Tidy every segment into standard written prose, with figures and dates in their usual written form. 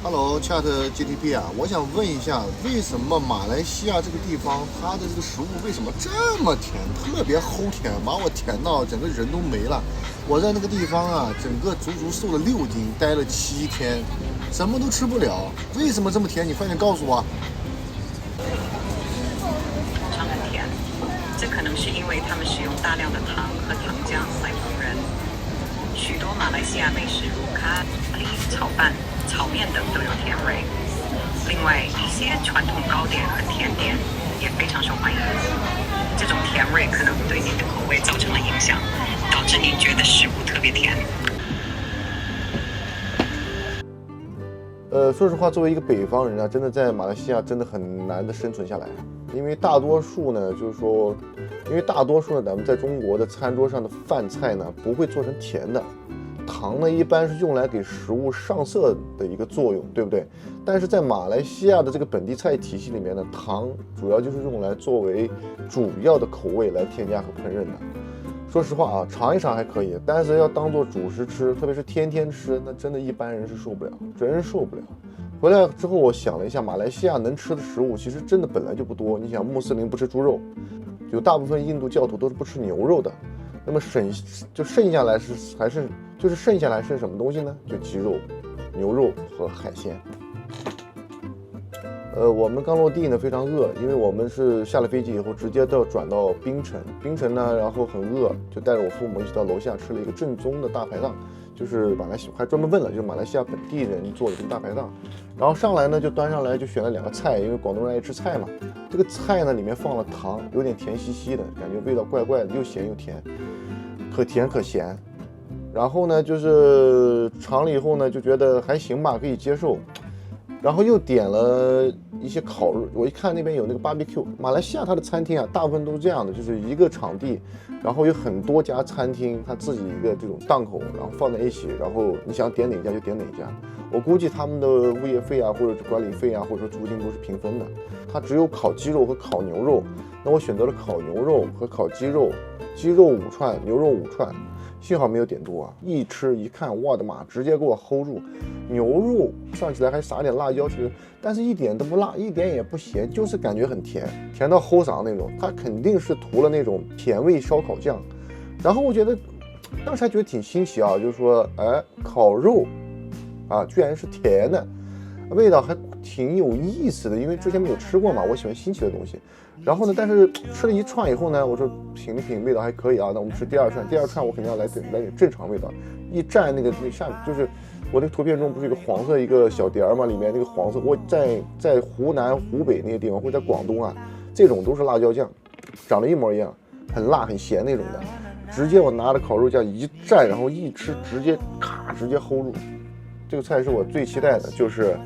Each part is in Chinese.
Hello，Chat GTP 啊，我想问一下，为什么马来西亚这个地方它的这个食物为什么这么甜，特别齁甜，把我甜到整个人都没了。我在那个地方啊，整个足足瘦了6斤，待了7天，什么都吃不了。为什么这么甜？你快点告诉我。常很甜，这可能是因为他们使用大量的糖和糖浆来烹饪。许多马来西亚美食如咖喱、炒饭、炒面等都有甜味。另外，一些传统糕点和甜点也非常受欢迎。这种甜味可能对您的口味造成了影响，导致您觉得食物特别甜。说实话，作为一个北方人啊，真的在马来西亚真的很难的生存下来，因为大多数呢，咱们在中国的餐桌上的饭菜呢，不会做成甜的，糖呢一般是用来给食物上色的一个作用，对不对？但是在马来西亚的这个本地菜体系里面呢，糖主要就是用来作为主要的口味来添加和烹饪的。说实话啊，尝一尝还可以，但是要当做主食吃，特别是天天吃，那真的一般人是受不了，真受不了。回来之后，我想了一下，马来西亚能吃的食物其实真的本来就不多。你想，穆斯林不吃猪肉，有大部分印度教徒都是不吃牛肉的，那么剩下来剩什么东西呢？就鸡肉、牛肉和海鲜。我们刚落地呢，非常饿，因为我们是下了飞机以后直接都要转到槟城呢，然后很饿，就带着我父母一起到楼下吃了一个正宗的大排档，就是还专门问了，就是马来西亚本地人做的这个大排档，然后上来呢就端上来就选了2个菜，因为广东人爱吃菜嘛，这个菜呢里面放了糖，有点甜兮兮的感觉，味道怪怪的，又咸又甜，可甜可咸。然后呢就是尝了以后呢就觉得还行吧，可以接受。然后又点了一些烤肉，我一看那边有那个 BBQ， 马来西亚它的餐厅啊，大部分都是这样的，就是一个场地，然后有很多家餐厅，它自己一个这种档口，然后放在一起，然后你想点哪家就点哪家。我估计他们的物业费啊，或者是管理费啊，或者说租金都是平分的。它只有烤鸡肉和烤牛肉，那我选择了烤牛肉和烤鸡肉，鸡肉5串，牛肉5串。幸好没有点多啊！一吃一看，我的妈，直接给我 hold 住。牛肉上起来还撒点辣椒，其实但是一点都不辣，一点也不咸，就是感觉很甜，甜到齁嗓那种。它肯定是涂了那种甜味烧烤酱。然后我觉得当时还觉得挺新奇啊，就是说，烤肉啊，居然是甜的，味道还挺有意思的，因为之前没有吃过嘛，我喜欢新奇的东西。然后呢，但是吃了一串以后呢，我说品了品，味道还可以啊。那我们吃第2串，第2串我肯定要来点正常味道。一蘸那下面就是我那个图片中不是有个黄色一个小碟儿嘛，里面那个黄色，我在湖南、湖北那些地方，或者在广东啊，这种都是辣椒酱，长得一模一样，很辣很咸那种的。直接我拿着烤肉酱一蘸，然后一吃，直接 hold 住。这个菜是我最期待的，就是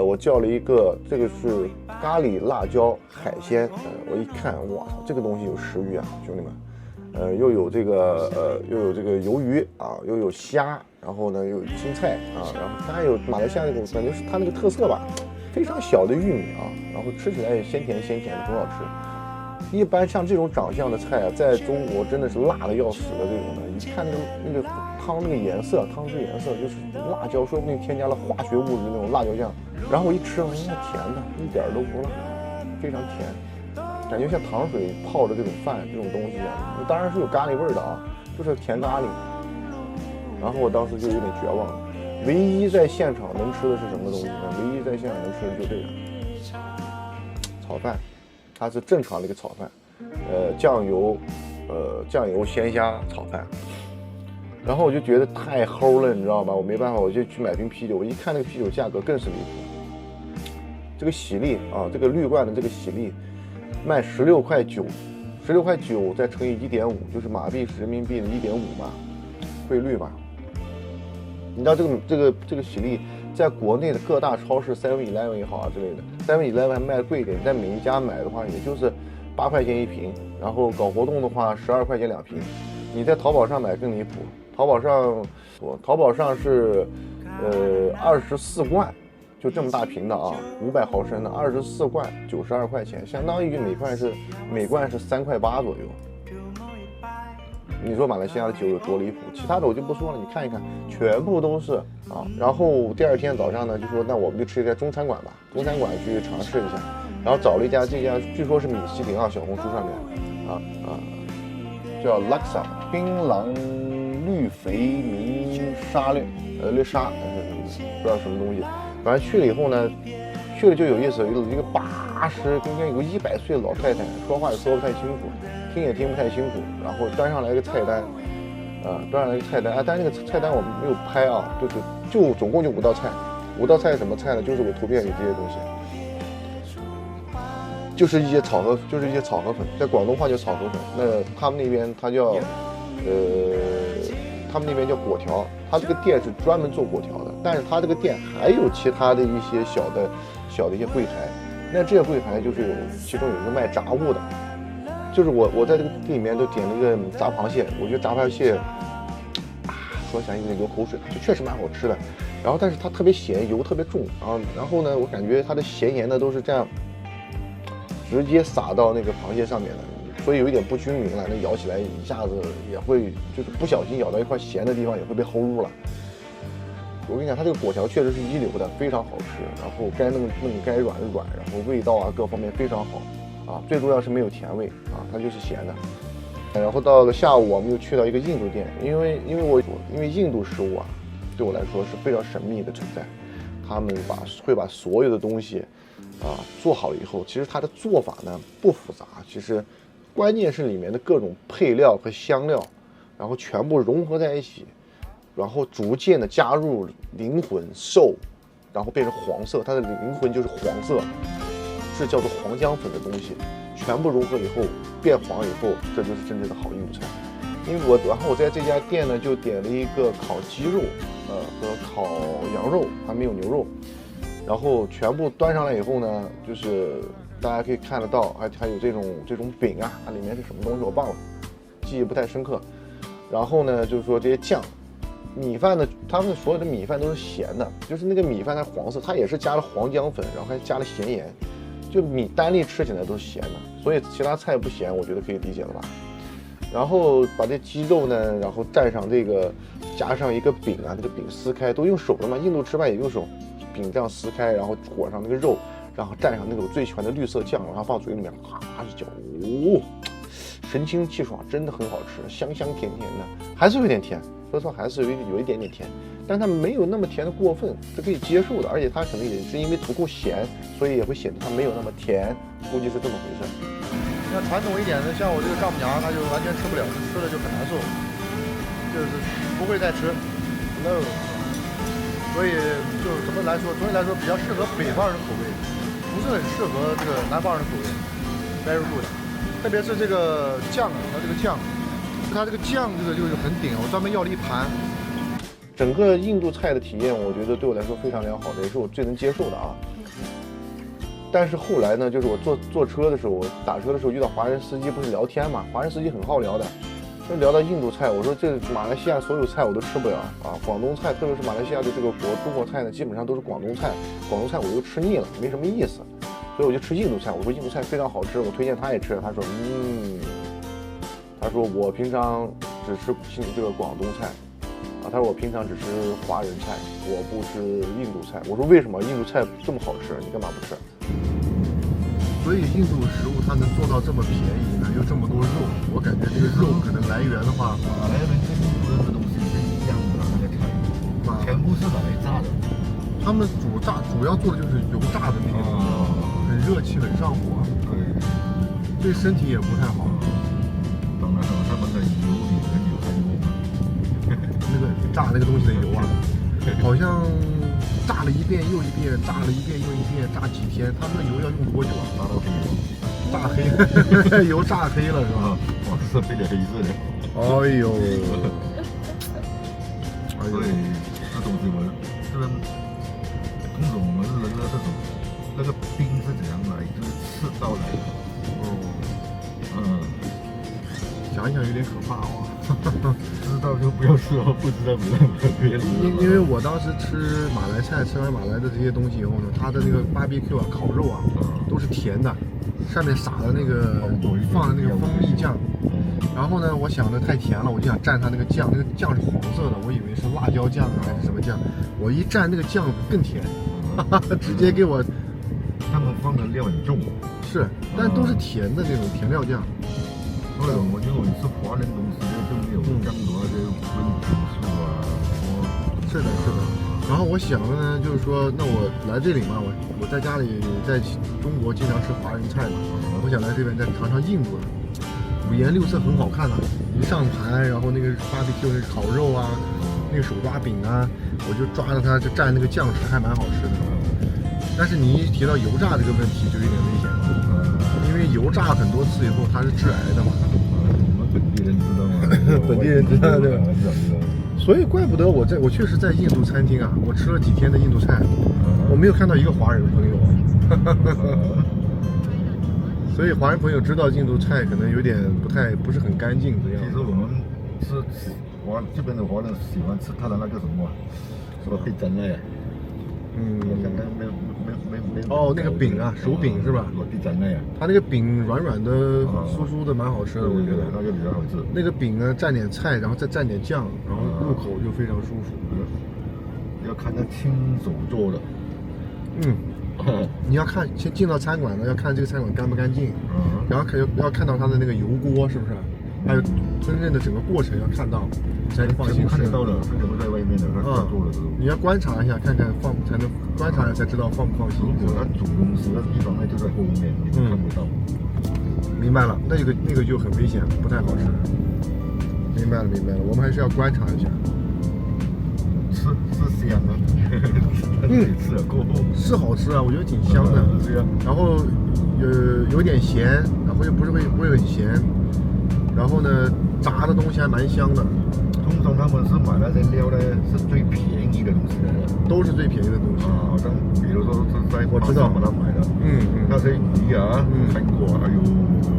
我叫了一个，这个是咖喱辣椒海鲜，我一看，哇，这个东西有食欲啊，兄弟们，又有这个鱿鱼啊，又有虾，然后呢又有青菜啊，然后它还有马来西亚那种感觉是它那个特色吧，非常小的玉米啊，然后吃起来也鲜甜的，很好吃。一般像这种长相的菜啊，在中国真的是辣的要死的这种的，一看那个汤那个颜色，汤汁颜色就是辣椒，说不定添加了化学物质那种辣椒酱。然后我一吃，甜的，一点都不辣，非常甜，感觉像糖水泡的这种饭这种东西一样。当然是有咖喱味的啊，就是甜咖喱。然后我当时就有点绝望了，唯一在现场能吃的是什么东西呢？唯一在现场能吃的就这个炒饭。它是正常的一个炒饭，酱油鲜虾炒饭，然后我就觉得太齁了，你知道吧？我没办法，我就去买瓶啤酒。我一看那个啤酒价格更是离谱，这个喜力啊，这个绿罐的这个喜力卖16.9块，16.9再乘以1.5，就是马币是人民币的1.5嘛，汇率嘛。你知道这个喜力在国内的各大超市 7-Eleven 也好啊之类的 ，7-Eleven 还卖贵一点，在每一家买的话也就是8块钱一瓶，然后搞活动的话12块钱2瓶。你在淘宝上买更离谱，淘宝上是24罐，就这么大瓶的啊，500毫升的24罐92块钱，相当于每罐是3.8块左右。你说马来西亚的酒有多离谱，其他的我就不说了，你看一看，全部都是啊。然后第二天早上呢，就说那我们就吃一家中餐馆吧，中餐馆去尝试一下，然后找了一家，这家据说是米其林啊，小红书上面叫 Laksa 槟榔绿肥明沙略沙，不知道什么东西，反正去了以后呢。去了就有意思，有一个80跟有个100岁的老太太，说话也说不太清楚，听也听不太清楚，然后端上来一个菜单，端上来一个菜单，但是那个菜单我们没有拍啊，就总共就5道菜，5道菜什么菜呢？就是我图片里这些东西，就是一些炒河粉，在广东话叫炒河粉，那他们那边它叫他们那边叫粿条，他这个店是专门做粿条的，但是他这个店还有其他的一些小的一些柜台，那这些柜台就是其中有一个卖炸物的，就是我在这个店里面都点了一个炸螃蟹，我觉得炸螃蟹说起来有点流口水，就确实蛮好吃的，然后但是它特别咸，油特别重，然后呢我感觉它的咸盐呢都是这样直接撒到那个螃蟹上面的，所以有一点不均匀了，那咬起来一下子也会就是不小心咬到一块咸的地方也会被齁入了。我跟你讲，它这个粿条确实是一流的，非常好吃，然后该弄该软，然后味道啊各方面非常好啊，最重要是没有甜味啊，它就是咸的。然后到了下午，我们又去到一个印度店，因为印度食物啊，对我来说是非常神秘的存在，他们会把所有的东西做好了以后，其实它的做法呢不复杂，其实关键是里面的各种配料和香料，然后全部融合在一起。然后逐渐的加入灵魂兽，然后变成黄色，它的灵魂就是黄色，是叫做黄姜粉的东西，全部融合以后变黄以后，这就是真正的好印度菜。因为然后我在这家店呢就点了一个烤鸡肉，和烤羊肉，还没有牛肉，然后全部端上来以后呢，就是大家可以看得到，还有这种饼啊，它里面是什么东西我忘了，记忆不太深刻。然后呢，就是说这些酱。米饭呢，他们所有的米饭都是咸的，就是那个米饭它黄色，它也是加了黄姜粉，然后还加了咸盐，就米单粒吃起来都是咸的，所以其他菜不咸，我觉得可以理解了吧。然后把这鸡肉呢，然后蘸上这个，加上一个饼啊，这个饼撕开都用手的嘛，印度吃饭也用手，饼这样撕开，然后裹上那个肉，然后蘸上那个我最喜欢的绿色酱，然后放嘴里面哗一嚼，神清气爽，真的很好吃，香香甜甜的，还是有点甜。说实话还是有一点点甜，但它没有那么甜的过分，是可以接受的，而且它可能也是因为足够咸，所以也会显得它没有那么甜，估计是这么回事。那传统一点的，像我这个丈母娘，她就完全吃不了，吃了就很难受，就是不会再吃 ，no。所以就是总体来说比较适合北方人口味，不是很适合这个南方人口味 ，very good。特别是这个酱，它这个酱。它这个酱就是很顶，我专门要了一盘。整个印度菜的体验，我觉得对我来说非常良好的，也是我最能接受的啊。但是后来呢，就是我坐车的时候，我打车的时候遇到华人司机，不是聊天嘛？华人司机很好聊的，就聊到印度菜，我说这马来西亚所有菜我都吃不了啊，广东菜，特别是马来西亚的这个中国菜呢，基本上都是广东菜，广东菜我又吃腻了，没什么意思，所以我就吃印度菜。我说印度菜非常好吃，我推荐他也吃，他说他说我平常只吃这个广东菜，他说我平常只吃华人菜，我不吃印度菜。我说为什么？印度菜这么好吃，你干嘛不吃？所以印度食物它能做到这么便宜呢，又这么多肉，我感觉这个肉可能来源的话，马来人跟印度人的东西是一样的，那个菜全部是拿来炸的。他们主要做的就是油炸的那个，很热气，很上火，对身体也不太好。当然了，他们的油里面有含油嘛。那个炸那个东西的油啊，好像炸了一遍又一遍，炸了一遍又一遍，炸几天？他们的油要用多久啊？炸到黑了。炸黑，油炸黑了是吧？黄色配点黑色的。哎呦！所以这东西通常我们人的这种那个冰是怎样来，就是赤道来的。想一想有点可怕哦。知道就不要吃哦，不知道不要吃。因为我当时吃马来菜，吃完马来的这些东西以后呢，它的那个 BBQ 啊，烤肉啊，都是甜的，上面撒的那个放的那个蜂蜜酱，然后呢，我想着太甜了，我就想蘸它那个酱，那个酱是黄色的，我以为是辣椒酱啊还是什么酱，我一蘸那个酱更甜，直接给我。他们放的料很重，是，但都是甜的那种甜料酱。所以我觉得我是华人东西就没有更多的荤品素啊。是的，是的。然后我想的呢，就是说，那我来这里嘛，我在家里在中国经常吃华人菜嘛，我想来这边再尝尝印度的，五颜六色很好看的，一上盘，然后那个 BBQ 那个烤肉啊，那个手抓饼啊，我就抓着它就蘸那个酱吃，还蛮好吃的。但是你一提到油炸这个问题就有点危险了，因为油炸很多次以后它是致癌的嘛。我们本地人知道吗？本地人知道对吧？所以怪不得我确实在印度餐厅啊，我吃了几天的印度菜，我没有看到一个华人朋友。所以华人朋友知道印度菜可能有点不是很干净这样。其实我们是这边的华人喜欢吃它的那个什么，什么配蒸的。哦，那个饼啊，手饼是吧？落地蒸的呀。它那个饼软软的、酥酥的，蛮好吃的，我觉得。那个比较好吃。那个饼呢，蘸点菜，然后再蘸点酱，然后入口就非常舒服。要看他亲手做的。你要看先进到餐馆呢，要看这个餐馆干不干净，然后要看到它的那个油锅是不是？还有真正的整个过程要看到，才能放心吃。看得到的，他怎么在外面的？他做的时候，你要观察一下，看看才能观察才知道放不放心。如果他煮东西的地方那就在后面，你看不到。明白了，那个就很危险，不太好吃。明白了，我们还是要观察一下。吃香啊，吃了过后是好吃啊，我觉得挺香的。然后有点咸，然后又不会很咸。然后呢，炸的东西还蛮香的。通常他们是买那些料呢，是最便宜的东西来的，都是最便宜的东西。好像比如说是在我知道把它买的，那些鱼啊，看过，哎呦，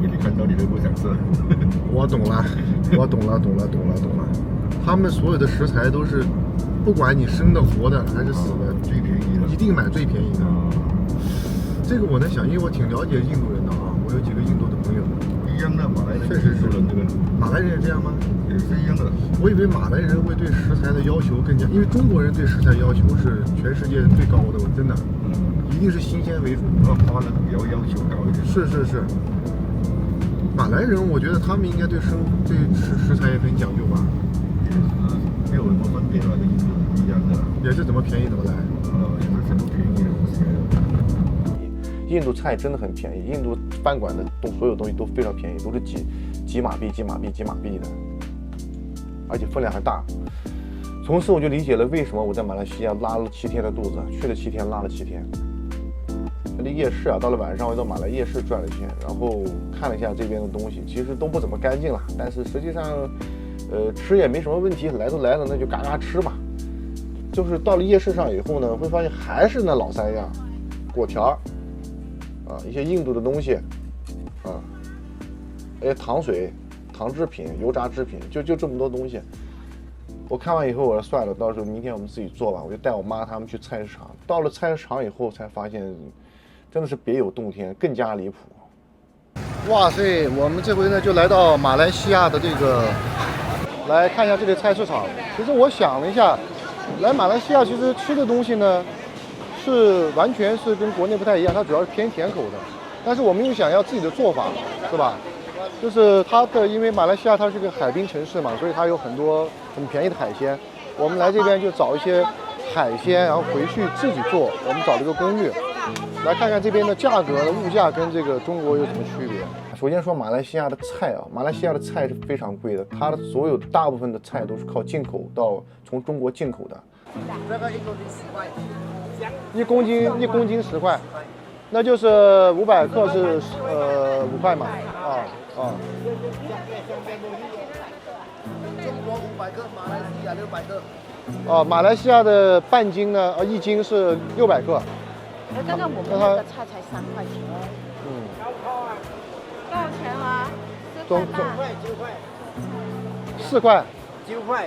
你看到你都不想吃。我懂了。他们所有的食材都是，不管你生的、活的还是死的，最便宜的，一定买最便宜的。这个我能想，因为我挺了解印度人的啊，我有几个印度的朋友。一样的，马来人确实是这个，马来人也这样吗？也是一样的。我以为马来人会对食材的要求更加，因为中国人对食材要求是全世界最高的，真的，一定是新鲜为主。华人比较要求高一点。是。马来人，我觉得他们应该对食材也很讲究吧？也是没有什么分别了，跟印度一样的。也是怎么便宜怎么来。也是很多便宜的东西。印度菜真的很便宜，印度饭馆的所有东西都非常便宜，都是几马币的，而且分量还大。从此我就理解了为什么我在马来西亚拉了7天的肚子，去了7天，拉了7天。那夜市啊，到了晚上我到马来夜市转了一圈，然后看了一下这边的东西，其实都不怎么干净了，但是实际上，吃也没什么问题，来都来了，那就嘎嘎吃吧。就是到了夜市上以后呢，会发现还是那老三样，果条。一些印度的东西，糖水、糖制品、油炸制品，就这么多东西。我看完以后，我说算了，到时候明天我们自己做吧。我就带我妈他们去菜市场。到了菜市场以后，才发现真的是别有洞天，更加离谱。哇塞，我们这回呢就来到马来西亚的这个，来看一下这个菜市场。其实我想了一下，来马来西亚其实吃的东西呢，是完全是跟国内不太一样，它主要是偏甜口的，但是我们又想要自己的做法，是吧？就是它的，因为马来西亚它是个海滨城市嘛，所以它有很多很便宜的海鲜。我们来这边就找一些海鲜，然后回去自己做。我们找了一个攻略，来看看这边的价格、物价跟这个中国有什么区别。首先说马来西亚的菜啊，马来西亚的菜是非常贵的，它的所有大部分的菜都是靠进口从中国进口的。这个1公斤10块。1公斤10块，那就是500克是5块嘛？中国500克，马来西亚600克。马来西亚的半斤呢，1斤是600克。刚刚我们那个菜才3块钱。多少钱啊94块。块。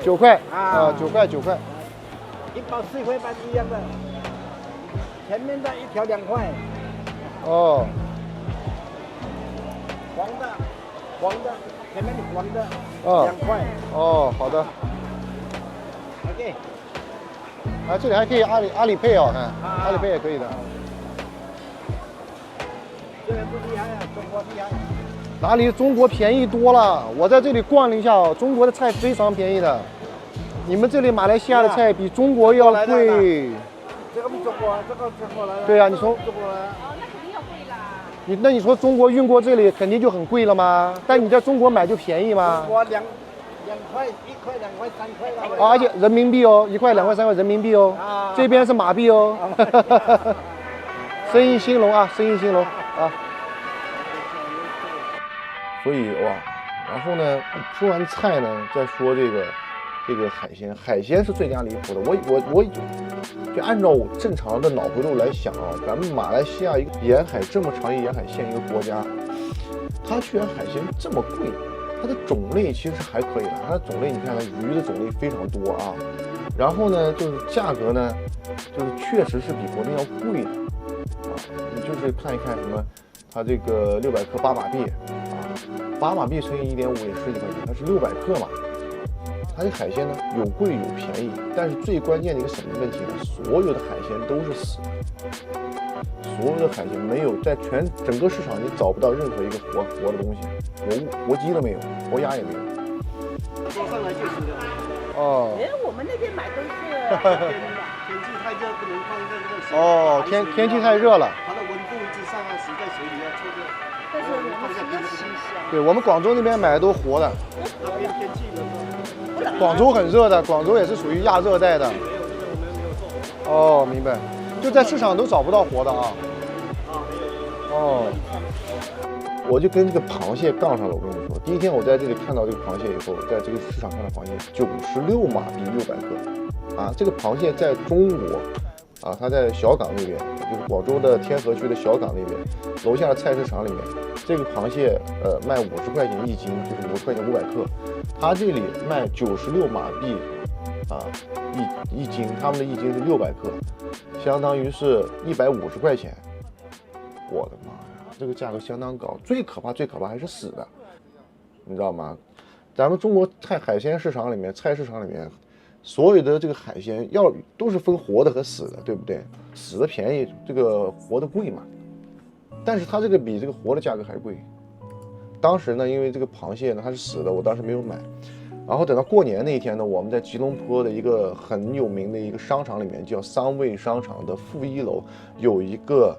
9块啊，9块。一包4块半一样的，前面的一条2块。哦。黄的。前面的黄的啊2块。哦，好的。 OK。啊，这里还可以阿里配哦，看阿里配也可以的。这边不厉害啊，中国厉害。哪里中国便宜多了？我在这里逛了一下哦，中国的菜非常便宜的。你们这里马来西亚的菜比中国要贵。这个不中国，这个中国来的。对啊，你从中国来。哦，那肯定要贵啦。那你说中国运过这里肯定就很贵了吗？但你在中国买就便宜吗？我2块、1块、2块、3块了。而且人民币哦，1块、2块、3块人民币哦，这边是马币哦。生意兴隆啊，生意兴隆啊。所以哇，然后呢，说完菜呢，再说这个海鲜，海鲜是最佳离谱的。我就按照我正常的脑回路来想啊，咱们马来西亚一个沿海这么长一沿海线一个国家，它居然海鲜这么贵。它的种类其实还可以的，它的种类你看鱼的种类非常多啊。然后呢，就是价格呢，就是确实是比国内要贵的啊。你就是看一看什么，它这个600克8马币啊，8马币乘以1.5也是1块钱，它是600克嘛。它的海鲜呢有贵有便宜，但是最关键的一个什么问题呢？所有的海鲜都是死的，所有的海鲜没有在整个市场你找不到任何一个活的东西，活鸡都没有，活鸭也没有。送上来就是的。哦。哎，我们那边买都是天气太热，不能放在这个。哦，天气太热了。它的温度一直上啊，死在水里要抽热。但是我们是要新鲜。对，我们广州那边买的都活的。那边天气冷。广州很热的，广州也是属于亚热带的。没有，这个我们没有做。哦，明白。就在市场都找不到活的啊。哦。我就跟这个螃蟹杠上了。我跟你说，第一天我在这里看到这个螃蟹以后，在这个市场看到螃蟹96马币600克，啊，这个螃蟹在中国，啊，它在小港那边，就是广州的天河区的小港那边，楼下的菜市场里面，这个螃蟹卖50块钱1斤，就是50块钱500克，它这里卖96马币，啊，一斤，他们的1斤是600克，相当于是150块钱，我的妈！这个价格相当高，最可怕还是死的，你知道吗？咱们中国海鲜市场里面，菜市场里面，所有的这个海鲜都是分活的和死的，对不对？死的便宜，这个活的贵嘛。但是它这个比这个活的价格还贵。当时呢，因为这个螃蟹呢它是死的，我当时没有买。然后等到过年那一天呢，我们在吉隆坡的一个很有名的一个商场里面，叫三味商场的负1楼，有一个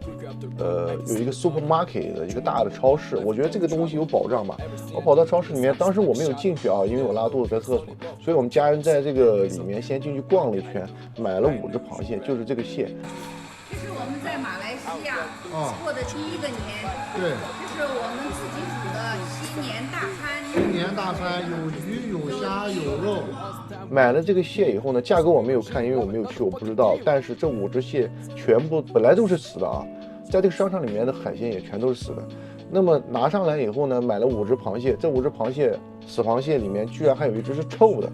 supermarket 的一个大的超市。我觉得这个东西有保障吧。我跑到超市里面，当时我没有进去啊，因为我拉肚子在厕所，所以我们家人在这个里面先进去逛了一圈，买了5只螃蟹，就是这个蟹。这是我们在马来西亚过的第一个年，对，这是我们自己煮的新年大餐。新年大餐有鱼有虾有肉。买了这个蟹以后呢，价格我没有看，因为我没有去，我不知道。但是这5只蟹全部本来都是死的啊，在这个商场里面的海鲜也全都是死的。那么拿上来以后呢，买了5只螃蟹，这5只螃蟹死螃蟹里面居然还有1只是臭的。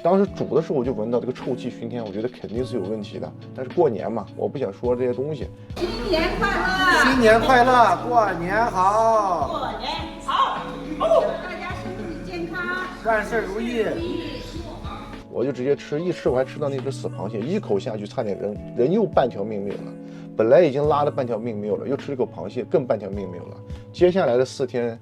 当时煮的时候我就闻到这个臭气熏天，我觉得肯定是有问题的。但是过年嘛，我不想说这些东西。新年快乐！新年快乐，过年好！过年好！大家身体健康，万事如意。我就直接吃，一吃我还吃到那只死螃蟹，一口下去差点人又半条命没有了。本来已经拉了半条命没有了，又吃了口螃蟹，更半条命没有了。接下来的4天。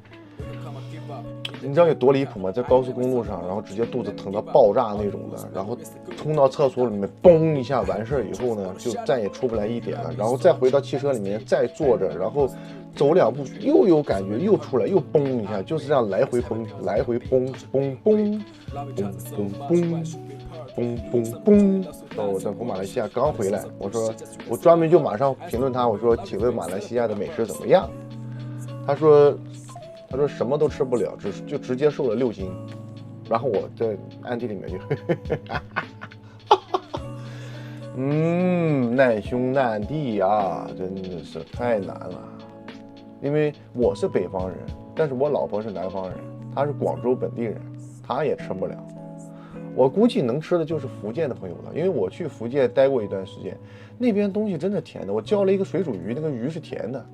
你知道有多离谱吗？在高速公路上，然后直接肚子疼到爆炸那种的，然后冲到厕所里面，嘣一下完事儿以后呢，就再也出不来一点了，然后再回到汽车里面再坐着，然后走2步又有感觉，又出来又嘣一下，就是这样来回崩，来回嘣嘣嘣嘣嘣嘣嘣嘣嘣。我在马来西亚刚回来，我说我专门就马上评论他，我说请问马来西亚的美食怎么样？他说什么都吃不了，就直接瘦了6斤，然后我在暗地里面就，难兄难弟啊，真的是太难了。因为我是北方人，但是我老婆是南方人，她是广州本地人，她也吃不了。我估计能吃的就是福建的朋友了，因为我去福建待过一段时间，那边东西真的甜的。我叫了一个水煮鱼，那个鱼是甜的。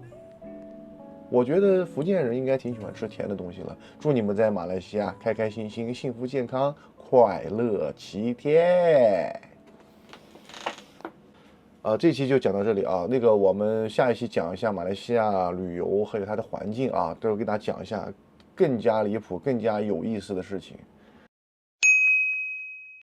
我觉得福建人应该挺喜欢吃甜的东西了。祝你们在马来西亚开开心心、幸福健康、快乐齐天。这期就讲到这里啊。那个我们下一期讲一下马来西亚旅游还有它的环境啊，都给大家讲一下更加离谱、更加有意思的事情。